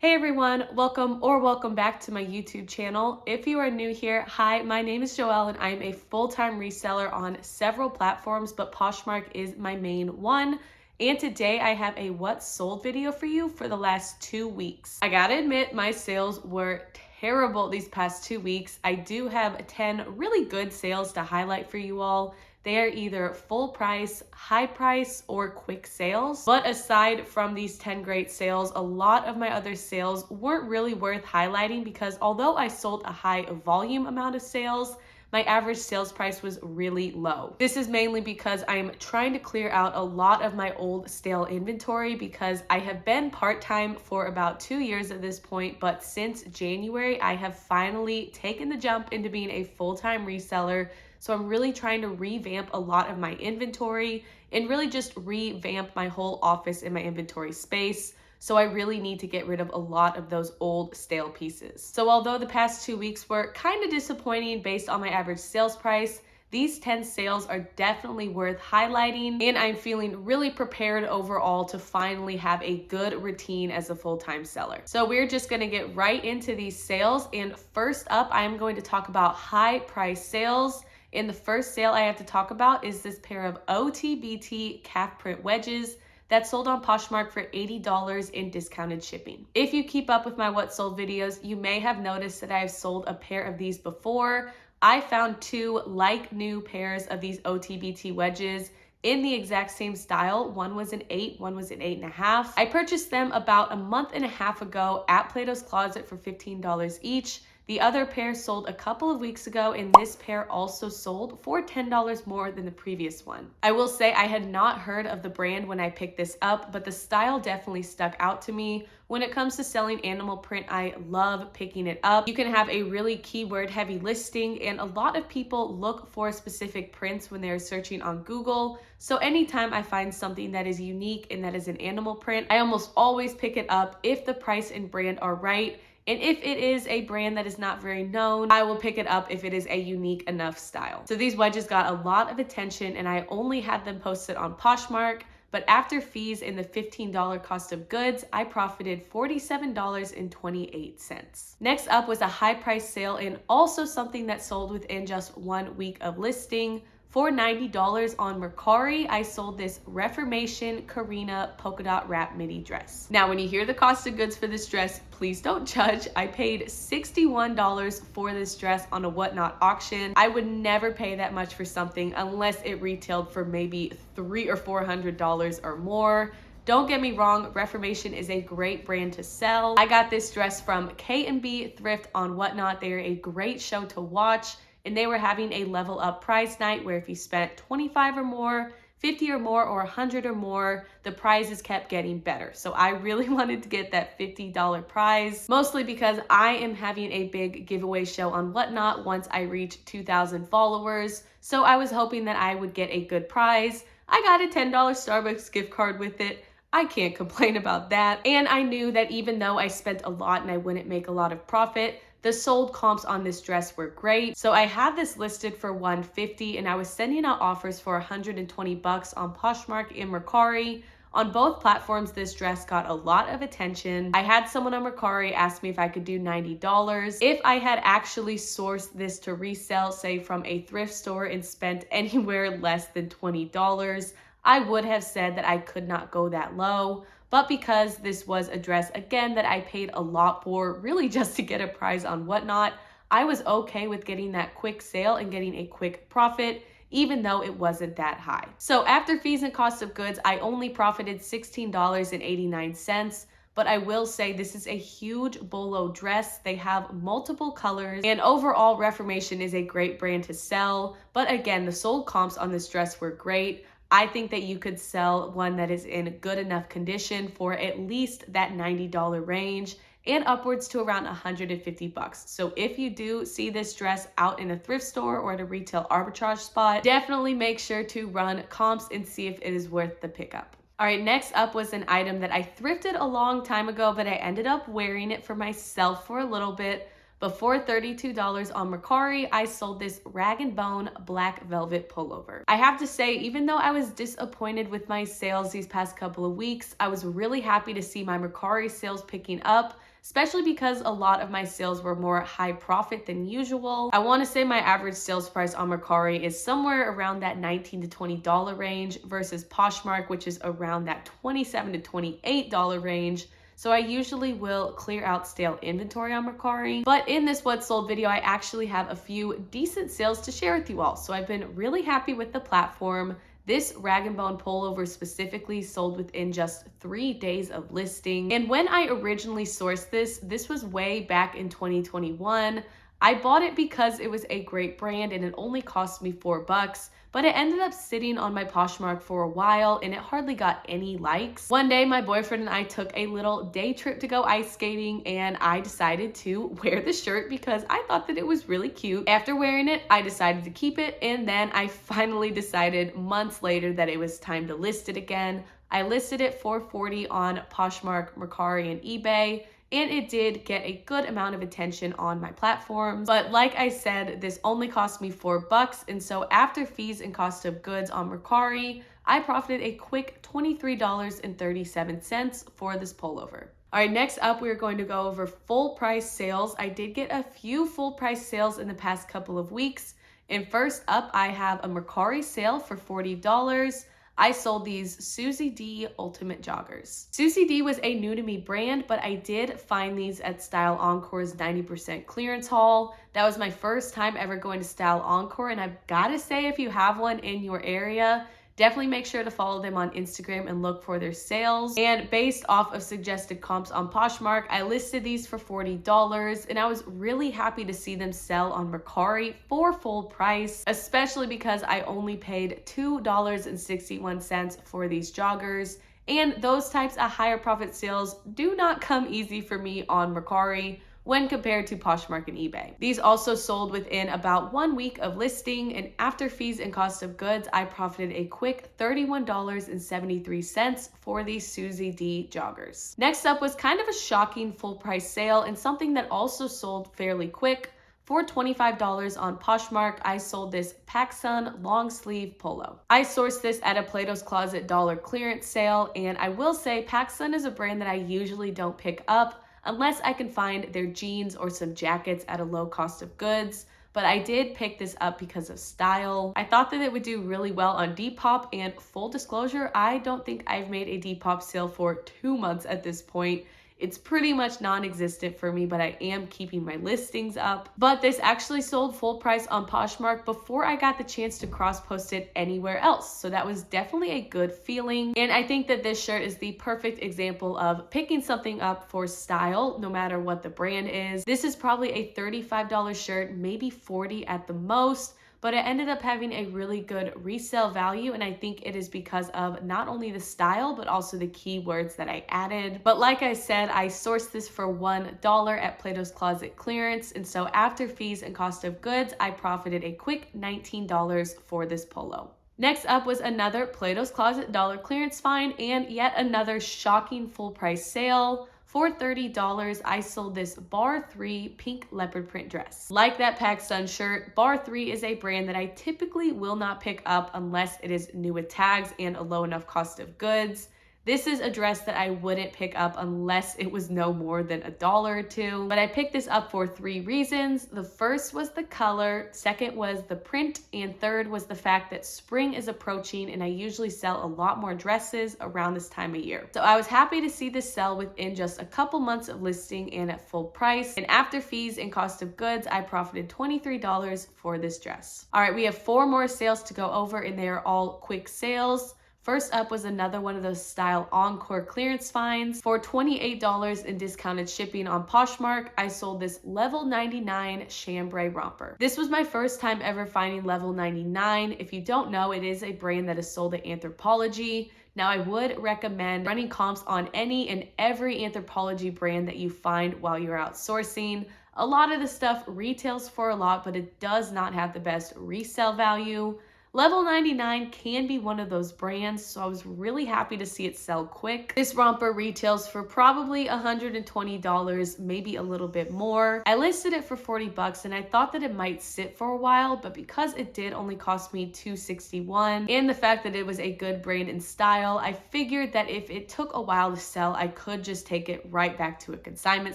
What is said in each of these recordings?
Hey everyone, welcome back to my YouTube channel. If you are new here, hi, my name is Joelle and I am a full-time reseller on several platforms, but Poshmark is my main one. And today I have a what sold video for you for the last 2 weeks. I gotta admit, my sales were terrible these past 2 weeks. I do have 10 really good sales to highlight for you all. They are either full price, high price, or quick sales. But aside from these 10 great sales, a lot of my other sales weren't really worth highlighting because although I sold a high volume amount of sales, my average sales price was really low. This is mainly because I'm trying to clear out a lot of my old stale inventory because I have been part-time for about 2 years at this point, but since January, I have finally taken the jump into being a full-time reseller. So I'm really trying to revamp a lot of my inventory and really just revamp my whole office and my inventory space. So I really need to get rid of a lot of those old stale pieces. So although the past 2 weeks were kind of disappointing based on my average sales price, these 10 sales are definitely worth highlighting, and I'm feeling really prepared overall to finally have a good routine as a full-time seller. So we're just gonna get right into these sales, and first up, I'm going to talk about high price sales. And the first sale I have to talk about is this pair of OTBT calf print wedges that sold on Poshmark for $80 in discounted shipping. If you keep up with my what sold videos, you may have noticed that I have sold a pair of these before. I found two like new pairs of these OTBT wedges in the exact same style. One was an 8, one was an 8.5. I purchased them about a month and a half ago at Plato's Closet for $15 each. The other pair sold a couple of weeks ago, and this pair also sold for $10 more than the previous one. I will say I had not heard of the brand when I picked this up, but the style definitely stuck out to me. When it comes to selling animal print, I love picking it up. You can have a really keyword heavy listing, and a lot of people look for specific prints when they're searching on Google. So anytime I find something that is unique and that is an animal print, I almost always pick it up if the price and brand are right. And if it is a brand that is not very known, I will pick it up if it is a unique enough style. So these wedges got a lot of attention, and I only had them posted on Poshmark, but after fees and the $15 cost of goods, I profited $47.28. Next up was a high price sale, and also something that sold within just 1 week of listing. For $90 on Mercari, I sold this Reformation Karina polka dot wrap midi dress. Now, when you hear the cost of goods for this dress, please don't judge. I paid $61 for this dress on a Whatnot auction. I would never pay that much for something unless it retailed for maybe $300 or $400 or more. Don't get me wrong, Reformation is a great brand to sell. I got this dress from K&B Thrift on Whatnot. They are a great show to watch. And they were having a level up prize night where if you spent 25 or more, 50 or more, or 100 or more, the prizes kept getting better. So I really wanted to get that $50 prize, mostly because I am having a big giveaway show on Whatnot once I reach 2,000 followers. So I was hoping that I would get a good prize. I got a $10 Starbucks gift card with it. I can't complain about that. And I knew that even though I spent a lot and I wouldn't make a lot of profit, the sold comps on this dress were great. So I had this listed for $150, and I was sending out offers for $120 on Poshmark and Mercari. On both platforms, this dress got a lot of attention. I had someone on Mercari ask me if I could do $90. If I had actually sourced this to resell, say from a thrift store, and spent anywhere less than $20, I would have said that I could not go that low. But because this was a dress, again, that I paid a lot for, really just to get a prize on Whatnot, I was okay with getting that quick sale and getting a quick profit, even though it wasn't that high. So after fees and cost of goods, I only profited $16.89. But I will say this is a huge bolo dress. They have multiple colors, and overall Reformation is a great brand to sell. But again, the sold comps on this dress were great. I think that you could sell one that is in good enough condition for at least that $90 range and upwards to around $150. So if you do see this dress out in a thrift store or at a retail arbitrage spot, definitely make sure to run comps and see if it is worth the pickup. All right, next up was an item that I thrifted a long time ago, but I ended up wearing it for myself for a little bit. Before $32 on Mercari, I sold this Rag & Bone black velvet pullover. I have to say, even though I was disappointed with my sales these past couple of weeks, I was really happy to see my Mercari sales picking up especially because a lot of my sales were more high profit than usual. I want to say my average sales price on Mercari is somewhere around that $19 to $20 range versus Poshmark, which is around that $27 to $28 range. So I usually will clear out stale inventory on Mercari. But in this what sold video, I actually have a few decent sales to share with you all. So I've been really happy with the platform. This rag & bone pullover specifically sold within just 3 days of listing. And when I originally sourced this was way back in 2021. I bought it because it was a great brand and it only cost me $4, but it ended up sitting on my Poshmark for a while and it hardly got any likes. One day, my boyfriend and I took a little day trip to go ice skating and I decided to wear the shirt because I thought that it was really cute. After wearing it, I decided to keep it, and then I finally decided months later that it was time to list it again. I listed it for $40 on Poshmark, Mercari, and eBay, and it did get a good amount of attention on my platforms. But like I said, this only cost me $4, and so after fees and cost of goods on Mercari, I profited a quick $23.37 for this pullover. All right, next up, we're going to go over full price sales. I did get a few full price sales in the past couple of weeks. And first up, I have a Mercari sale for $40. I sold these Susie D Ultimate Joggers. Susie D was a new to me brand, but I did find these at Style Encore's 90% clearance haul. That was my first time ever going to Style Encore, and I've gotta say, if you have one in your area, definitely make sure to follow them on Instagram and look for their sales. And based off of suggested comps on Poshmark, I listed these for $40, and I was really happy to see them sell on Mercari for full price, especially because I only paid $2.61 for these joggers. And those types of higher profit sales do not come easy for me on Mercari when compared to Poshmark and eBay. These also sold within about 1 week of listing, and after fees and cost of goods, I profited a quick $31.73 for these Susie D joggers. Next up was kind of a shocking full price sale and something that also sold fairly quick. For $25 on Poshmark, I sold this PacSun long sleeve polo. I sourced this at a Plato's Closet dollar clearance sale, and I will say PacSun is a brand that I usually don't pick up unless I can find their jeans or some jackets at a low cost of goods. But I did pick this up because of style. I thought that it would do really well on Depop, and full disclosure, I don't think I've made a Depop sale for 2 months at this point. It's pretty much non-existent for me, but I am keeping my listings up. But this actually sold full price on Poshmark before I got the chance to cross-post it anywhere else. So that was definitely a good feeling. And I think that this shirt is the perfect example of picking something up for style, no matter what the brand is. This is probably a $35 shirt, maybe $40 at the most, but it ended up having a really good resale value, and I think it is because of not only the style, but also the keywords that I added. But like I said, I sourced this for $1 at Plato's Closet clearance, and so after fees and cost of goods, I profited a quick $19 for this polo. Next up was another Plato's Closet dollar clearance find, and yet another shocking full price sale. For $30, I sold this Bar 3 pink leopard print dress. Like that PacSun shirt, Bar 3 is a brand that I typically will not pick up unless it is new with tags and a low enough cost of goods. This is a dress that I wouldn't pick up unless it was no more than $1 or $2. But I picked this up for 3 reasons. The first was the color, second was the print, and third was the fact that spring is approaching and I usually sell a lot more dresses around this time of year. So I was happy to see this sell within just a couple months of listing and at full price. And after fees and cost of goods, I profited $23 for this dress. All right, we have 4 more sales to go over, and they are all quick sales. First up was another one of those Style Encore clearance finds. For $28 in discounted shipping on Poshmark, I sold this Level 99 chambray romper. This was my first time ever finding Level 99. If you don't know, it is a brand that is sold at Anthropologie. Now, I would recommend running comps on any and every Anthropologie brand that you find while you're outsourcing. A lot of the stuff retails for a lot, but it does not have the best resale value. Level 99 can be one of those brands, so I was really happy to see it sell quick. This romper retails for probably $120, maybe a little bit more. I listed it for 40 bucks and I thought that it might sit for a while, but because it did only cost me $261 and the fact that it was a good brand and style, I figured that if it took a while to sell, I could just take it right back to a consignment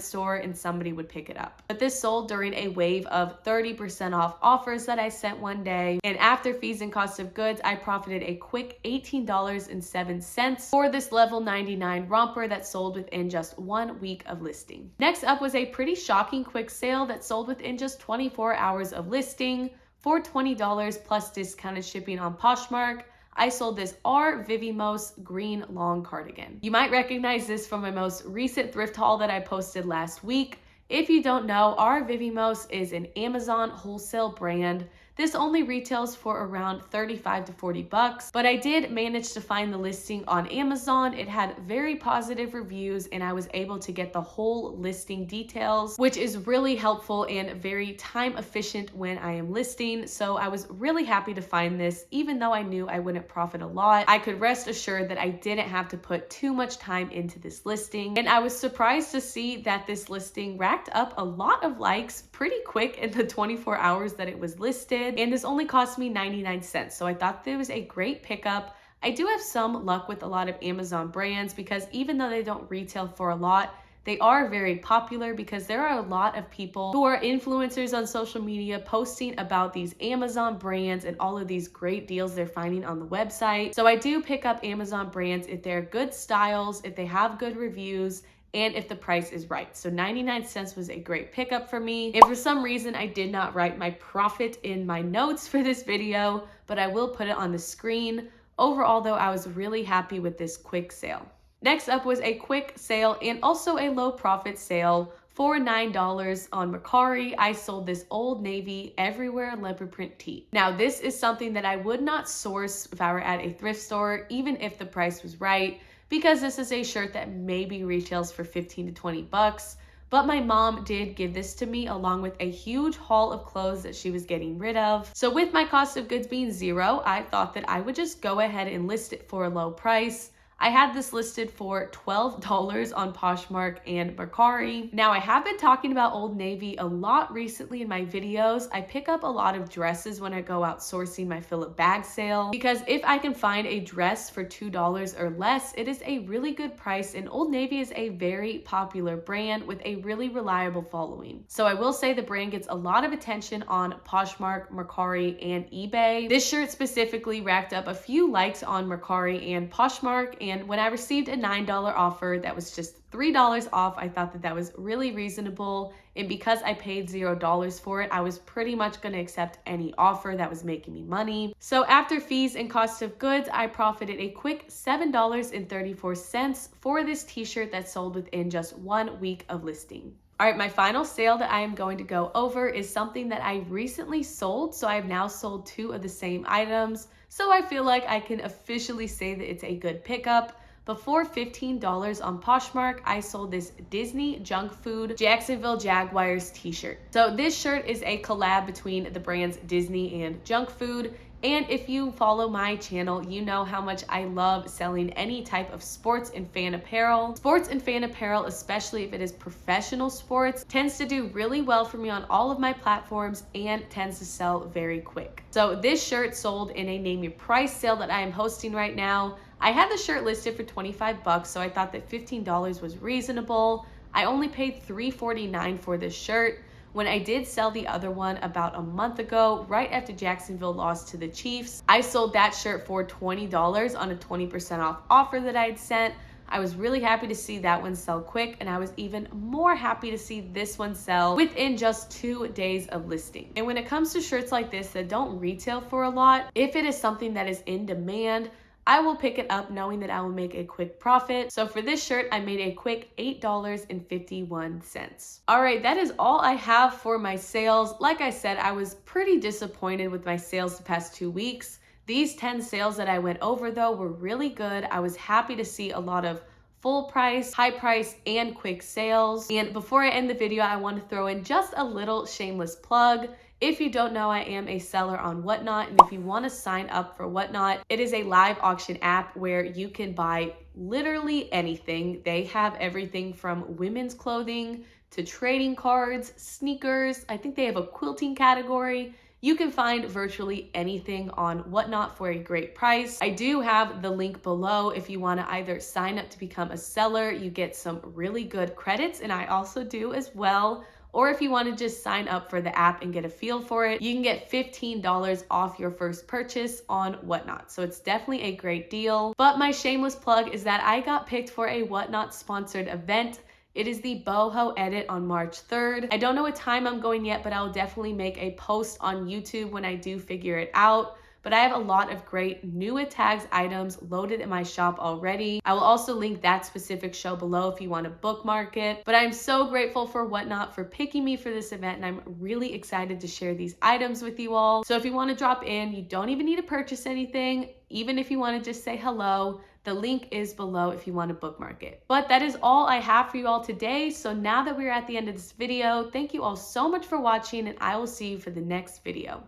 store and somebody would pick it up. But this sold during a wave of 30% off offers that I sent one day, and after fees and cost of goods, I profited a quick $18.07 for this level 99 romper that sold within just 1 week of listing. Next up was a pretty shocking quick sale that sold within just 24 hours of listing for $20 plus discounted shipping on Poshmark. I sold this R Vivimos green long cardigan. You might recognize this from my most recent thrift haul that I posted last week. If you don't know, R Vivimos is an Amazon wholesale brand. This only retails for around 35 to 40 bucks, but I did manage to find the listing on Amazon. It had very positive reviews and I was able to get the whole listing details, which is really helpful and very time efficient when I am listing. So I was really happy to find this, even though I knew I wouldn't profit a lot. I could rest assured that I didn't have to put too much time into this listing. And I was surprised to see that this listing racked up a lot of likes pretty quick in the 24 hours that it was listed. And this only cost me 99 cents. So I thought that it was a great pickup. I do have some luck with a lot of Amazon brands because even though they don't retail for a lot, they are very popular because there are a lot of people who are influencers on social media posting about these Amazon brands and all of these great deals they're finding on the website. So I do pick up Amazon brands if they're good styles, if they have good reviews, and if the price is right. So 99 cents was a great pickup for me. And for some reason, I did not write my profit in my notes for this video, but I will put it on the screen. Overall though, I was really happy with this quick sale. Next up was a quick sale and also a low profit sale for $9 on Mercari. I sold this Old Navy Everywhere leopard print tee. Now this is something that I would not source if I were at a thrift store, even if the price was right, because this is a shirt that maybe retails for 15 to 20 bucks. But my mom did give this to me along with a huge haul of clothes that she was getting rid of. So with my cost of goods being zero, I thought that I would just go ahead and list it for a low price. I had this listed for $12 on Poshmark and Mercari. Now I have been talking about Old Navy a lot recently in my videos. I pick up a lot of dresses when I go out sourcing my Phillip bag sale because if I can find a dress for $2 or less, it is a really good price, and Old Navy is a very popular brand with a really reliable following. So I will say the brand gets a lot of attention on Poshmark, Mercari, and eBay. This shirt specifically racked up a few likes on Mercari and Poshmark, and when I received a $9 offer that was just $3 off, I thought that that was really reasonable. And because I paid $0 for it, I was pretty much going to accept any offer that was making me money. So after fees and cost of goods, I profited a quick $7.34 for this t-shirt that sold within just 1 week of listing. All right, my final sale that I am going to go over is something that I recently sold. So I've now sold 2 of the same items. So I feel like I can officially say that it's a good pickup. But for $15 on Poshmark, I sold this Disney Junk Food Jacksonville Jaguars t-shirt. So this shirt is a collab between the brands Disney and Junk Food. And if you follow my channel, you know how much I love selling any type of sports and fan apparel. Sports and fan apparel, especially if it is professional sports, tends to do really well for me on all of my platforms and tends to sell very quick. So this shirt sold in a Name Your Price sale that I am hosting right now. I had the shirt listed for 25 bucks, so I thought that $15 was reasonable. I only paid $3.49 for this shirt. When I did sell the other one about a month ago, right after Jacksonville lost to the Chiefs, I sold that shirt for $20 on a 20% off offer that I had sent. I was really happy to see that one sell quick, and I was even more happy to see this one sell within just 2 days of listing. And when it comes to shirts like this that don't retail for a lot, if it is something that is in demand, I will pick it up knowing that I will make a quick profit. So for this shirt, I made a quick $8.51. All right, that is all I have for my sales. Like I said, I was pretty disappointed with my sales the past 2 weeks. These 10 sales that I went over though were really good. I was happy to see a lot of full price, high price, and quick sales. And before I end the video, I want to throw in just a little shameless plug. If you don't know, I am a seller on Whatnot, and if you want to sign up for Whatnot, it is a live auction app where you can buy literally anything. They have everything from women's clothing to trading cards, sneakers. I think they have a quilting category. You can find virtually anything on Whatnot for a great price. I do have the link below if you want to either sign up to become a seller. You get some really good credits, and I also do as well. Or if you want to just sign up for the app and get a feel for it, you can get $15 off your first purchase on Whatnot. So it's definitely a great deal. But my shameless plug is that I got picked for a Whatnot sponsored event. It is the Boho edit on March 3rd. I don't know what time I'm going yet, but I'll definitely make a post on YouTube when I do figure it out. But I have a lot of great new with tags items loaded in my shop already. I will also link that specific show below if you want to bookmark it. But I'm so grateful for Whatnot for picking me for this event, and I'm really excited to share these items with you all. So if you want to drop in, you don't even need to purchase anything. Even if you want to just say hello, the link is below if you want to bookmark it. But that is all I have for you all today. So now that we're at the end of this video, thank you all so much for watching, and I will see you for the next video.